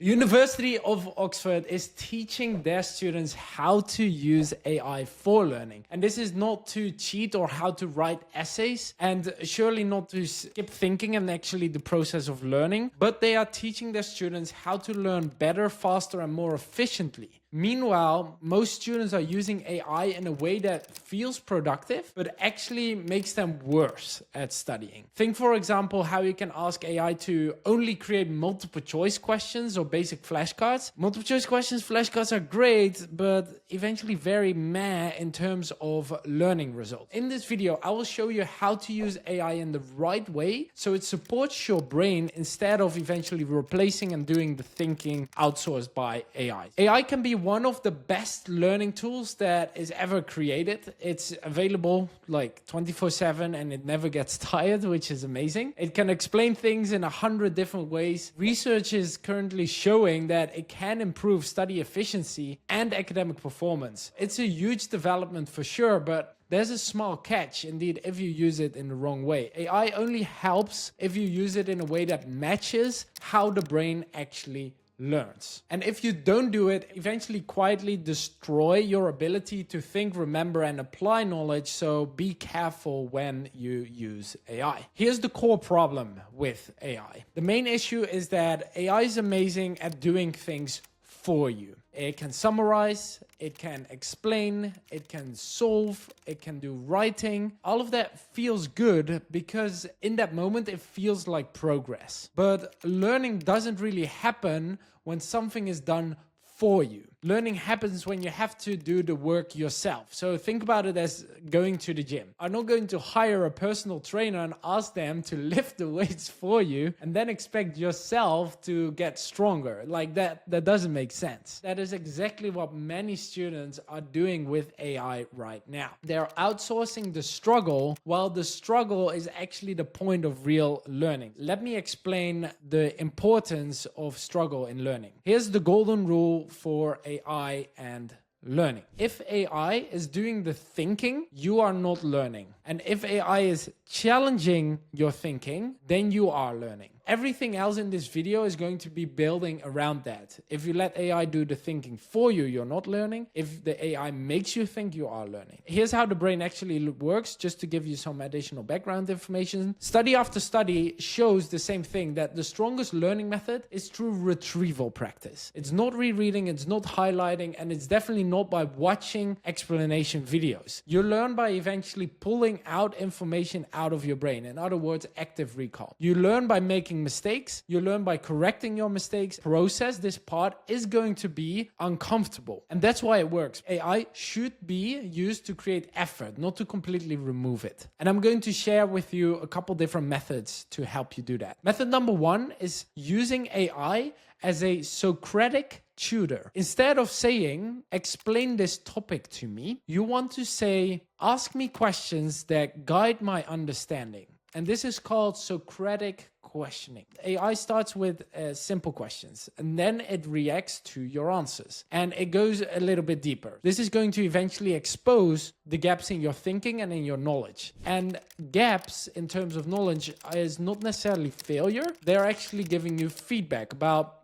The University of Oxford is teaching their students how to use AI for learning. And this is not to cheat or how to write essays, and surely not to skip thinking and actually the process of learning, but they are teaching their students how to learn better, faster, and more efficiently. Meanwhile, most students are using AI in a way that feels productive, but actually makes them worse at studying. Think, for example, how you can ask AI to only create multiple choice questions or basic flashcards. Multiple choice questions, flashcards are great, but eventually very meh in terms of learning results. In this video, I will show you how to use AI in the right way so it supports your brain instead of eventually replacing and doing the thinking outsourced by AI. AI can be one of the best learning tools that is ever created. It's available like 24/7 and it never gets tired, which is amazing. It can explain things in 100 different ways. Research is currently showing that it can improve study efficiency and academic performance. It's a huge development for sure, but there's a small catch, indeed, if you use it in the wrong way. AI only helps if you use it in a way that matches how the brain actually learns. And if you don't do it, eventually quietly destroy your ability to think, remember, and apply knowledge. So be careful when you use AI. Here's the core problem with AI. The main issue is that AI is amazing at doing things for you. It can summarize, it can explain, it can solve, it can do writing. All of that feels good because in that moment it feels like progress. But learning doesn't really happen when something is done for you. Learning happens when you have to do the work yourself. So think about it as going to the gym. I'm not going to hire a personal trainer and ask them to lift the weights for you and then expect yourself to get stronger. Like that doesn't make sense. That is exactly what many students are doing with AI right now. They're outsourcing the struggle while the struggle is actually the point of real learning. Let me explain the importance of struggle in learning. Here's the golden rule for AI and learning. If AI is doing the thinking, you are not learning. And if AI is challenging your thinking, then you are learning. Everything else in this video is going to be building around that. If you let AI do the thinking for you, you're not learning. If the AI makes you think, you are learning. Here's how the brain actually works, just to give you some additional background information. Study after study shows the same thing, that the strongest learning method is through retrieval practice. It's not rereading, it's not highlighting, and it's definitely not by watching explanation videos. You learn by eventually pulling out information out of your brain. In other words, active recall. You learn by making mistakes. You learn by correcting your mistakes. Process this part is going to be uncomfortable. And that's why it works. AI should be used to create effort, not to completely remove it. And I'm going to share with you a couple different methods to help you do that. Method number one is using AI as a Socratic tutor. Instead of saying, explain this topic to me, you want to say, ask me questions that guide my understanding. And this is called Socratic questioning. AI starts with simple questions and then it reacts to your answers and it goes a little bit deeper. This is going to eventually expose the gaps in your thinking and in your knowledge. And gaps in terms of knowledge is not necessarily failure. They're actually giving you feedback about,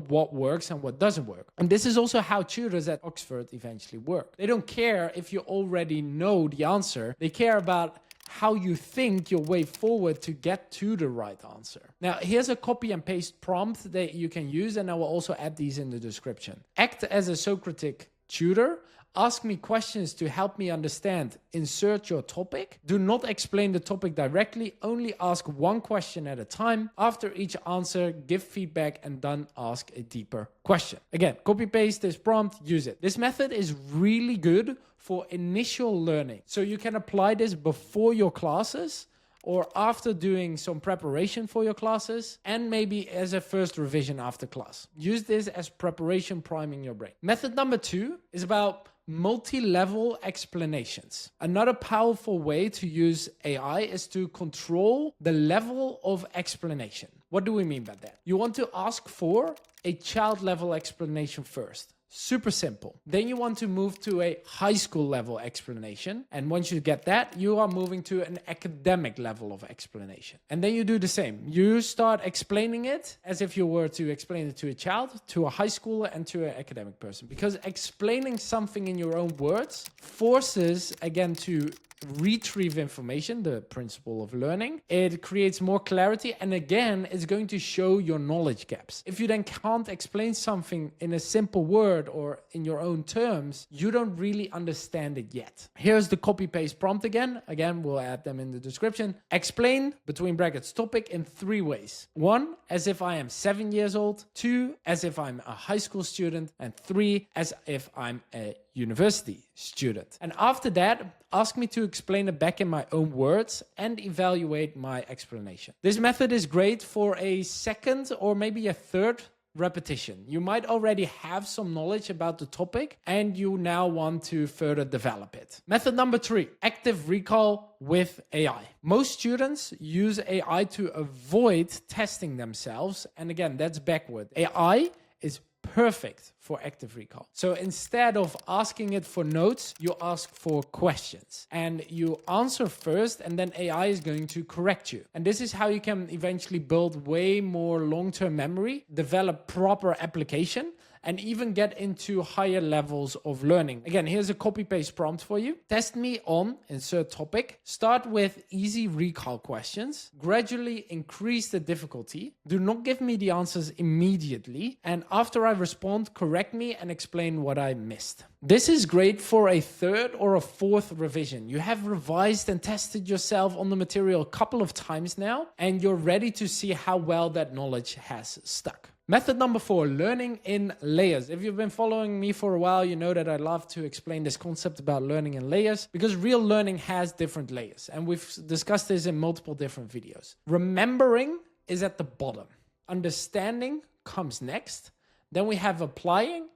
what works and what doesn't work. And this is also how tutors at Oxford eventually work. They don't care if you already know the answer. They care about how you think your way forward to get to the right answer. Now, here's a copy and paste prompt that you can use, and I will also add these in the description. Act as a Socratic tutor. Ask me questions to help me understand. Insert your topic. Do not explain the topic directly. Only ask one question at a time. After each answer, give feedback and then ask a deeper question. Again, copy paste this prompt, use it. This method is really good for initial learning. So you can apply this before your classes or after doing some preparation for your classes, and maybe as a first revision after class. Use this as preparation, priming your brain. Method number two is about multi-level explanations. Another powerful way to use AI is to control the level of explanation. What do we mean by that? You want to ask for a child level explanation first. Super simple. Then you want to move to a high school level explanation. And once you get that, you are moving to an academic level of explanation. And then you do the same. You start explaining it as if you were to explain it to a child, to a high schooler, and to an academic person. Because explaining something in your own words forces, again, to retrieve information, the principle of learning. It creates more clarity, and again, it's going to show your knowledge gaps. If you then can't explain something in a simple word or in your own terms, you don't really understand it yet. Here's the copy-paste prompt again. Again, we'll add them in the description. Explain, between brackets, topic in 3 ways. 1, as if I am 7 years old. 2, as if I'm a high school student. And 3, as if I'm a university student. And after that, ask me to explain it back in my own words and evaluate my explanation. This method is great for a second or maybe a third repetition. You might already have some knowledge about the topic and you now want to further develop it. Method number 3, active recall with AI. Most students use AI to avoid testing themselves. And again, that's backward. AI is perfect for active recall. So instead of asking it for notes, you ask for questions and you answer first, and then AI is going to correct you. And this is how you can eventually build way more long-term memory, develop proper application, and even get into higher levels of learning. Again, here's a copy-paste prompt for you. Test me on, insert topic. Start with easy recall questions. Gradually increase the difficulty. Do not give me the answers immediately. And after I respond, correct me and explain what I missed. This is great for a 3rd or a 4th revision. You have revised and tested yourself on the material a couple of times now, and you're ready to see how well that knowledge has stuck. Method number 4, learning in layers. If you've been following me for a while, you know that I love to explain this concept about learning in layers because real learning has different layers. And we've discussed this in multiple different videos. Remembering is at the bottom. Understanding comes next. Then we have applying,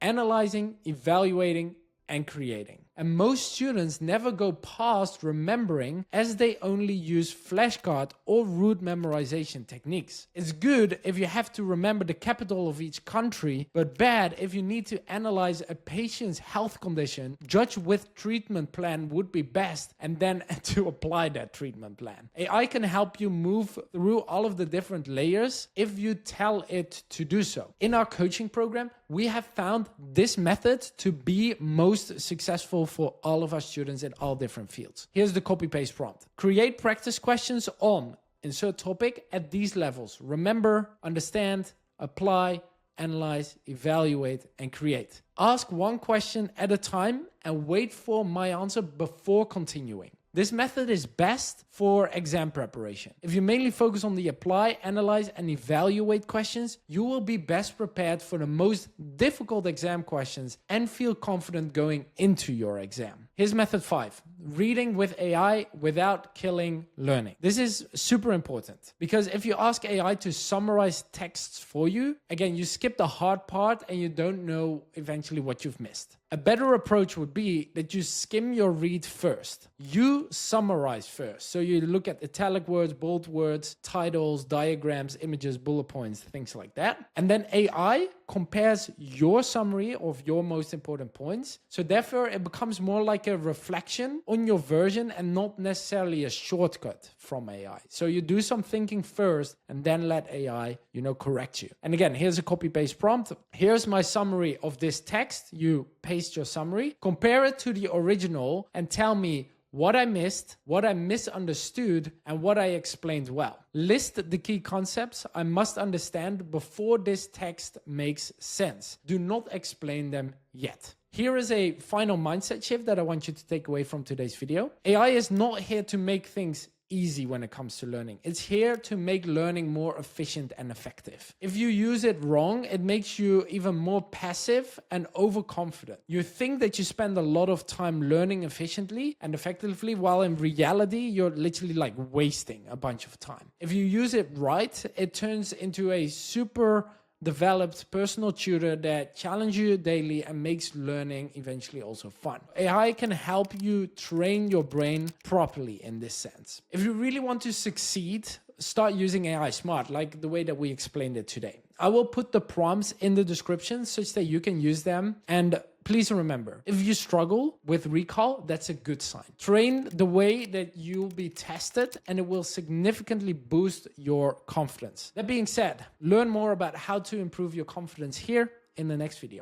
analyzing, evaluating, and creating. And most students never go past remembering as they only use flashcard or rote memorization techniques. It's good if you have to remember the capital of each country, but bad if you need to analyze a patient's health condition, judge which treatment plan would be best, and then to apply that treatment plan. AI can help you move through all of the different layers if you tell it to do so. In our coaching program, we have found this method to be most successful for all of our students in all different fields. Here's the copy-paste prompt. Create practice questions on, insert topic, at these levels. Remember, understand, apply, analyze, evaluate, and create. Ask one question at a time and wait for my answer before continuing. This method is best for exam preparation. If you mainly focus on the apply, analyze, and evaluate questions, you will be best prepared for the most difficult exam questions and feel confident going into your exam. Here's method 5, reading with AI without killing learning. This is super important because if you ask AI to summarize texts for you, again, you skip the hard part and you don't know eventually what you've missed. A better approach would be that you skim your read first. You summarize first. So you look at italic words, bold words, titles, diagrams, images, bullet points, things like that. And then AI compares your summary of your most important points. So therefore, it becomes more like a reflection on your version and not necessarily a shortcut from AI. So you do some thinking first and then let AI, correct you. And again, here's a copy-paste prompt. Here's my summary of this text. You paste your summary, compare it to the original, and tell me what I missed, what I misunderstood, and what I explained well. List the key concepts I must understand before this text makes sense. Do not explain them yet. Here is a final mindset shift that I want you to take away from today's video. AI is not here to make things easy when it comes to learning. It's here to make learning more efficient and effective. If you use it wrong, it makes you even more passive and overconfident. You think that you spend a lot of time learning efficiently and effectively, while in reality, you're literally like wasting a bunch of time. If you use it right, it turns into a super developed personal tutor that challenges you daily and makes learning eventually also fun. AI can help you train your brain properly in this sense. If you really want to succeed, start using AI smart, like the way that we explained it today. I will put the prompts in the description such that you can use them. And please remember, if you struggle with recall, that's a good sign. Train the way that you'll be tested, and it will significantly boost your confidence. That being said, learn more about how to improve your confidence here in the next video.